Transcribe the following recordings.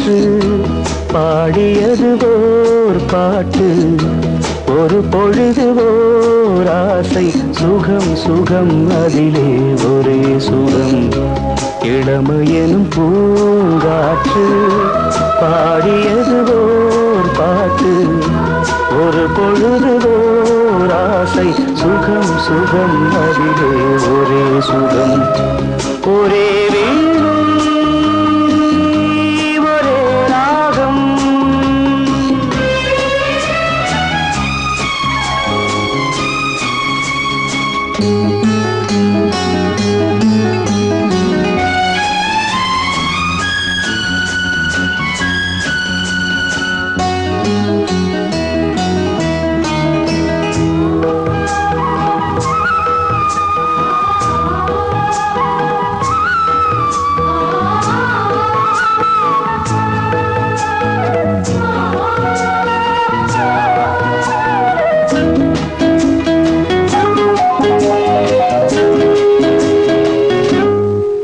பூங்காற்று பாடியது ஓர் பாட்டு ஒரு பொழுது ஓர் ஆசை சுகம் சுகம் அதிலே ஒரே சுகம் இளமையெனும் பூங்காற்று பாடியது ஓர் பாட்டு ஒரு பொழுது ஓர் ஆசை சுகம் சுகம் அதிலே ஒரே சுகம் ஒரே வீணை ஒரே ராகம்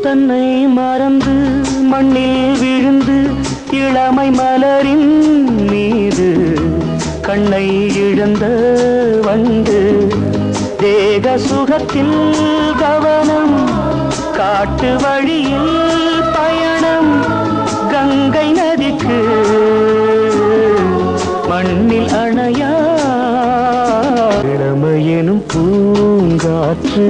தன்னை மறந்து மண்ணில் விழுந்து இளமை மலரின் மீது கண்ணை இழந்த வண்டு தேக சுகத்தில் கவனம் காட்டு வழியில் பயணம் கங்கை நதிக்கு மண்ணில் அணையா இளமையெனும் பூங்காற்று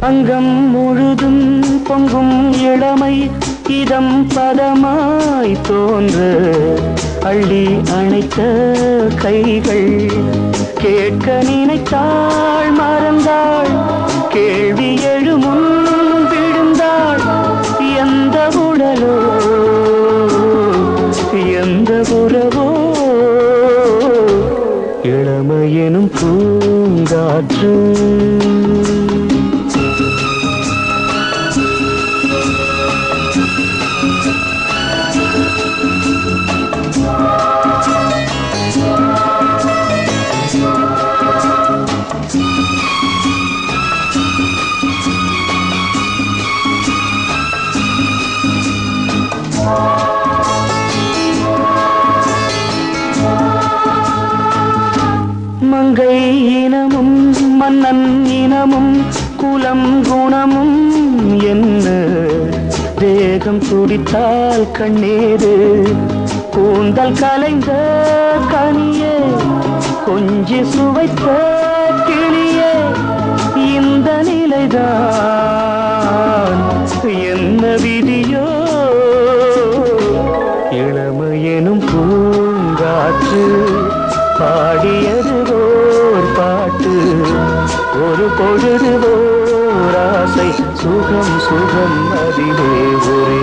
அங்கம் முழுதும் பொங்கும் இளமை இதம் பதமாய் தோன்ற அள்ளி அணைத்த கைகள் கேட்க நினைத்தாள் மறந்தாள் கேள்வி எழுமுன் விழுந்தாள் எந்த உடலோ எந்த உறவோ இளமையெனும் பூங்காற்று மங்கை இனமும் மன்னன் இனமும் குலம் குணமும் என்ன தேகம் துடித்தால் கண்ணேது கூந்தல் கலைந்த கனியே கொஞ்சி சுவைத்த கிளியே இந்த நிலைதான் என்ன விதியோ இளமையெனும் பூங்காற்று பாடியது ஓர் பாட்டு ஒரு பொழுது ஓர் ஆசை சுகம் சுகம் அதிலே ஒரே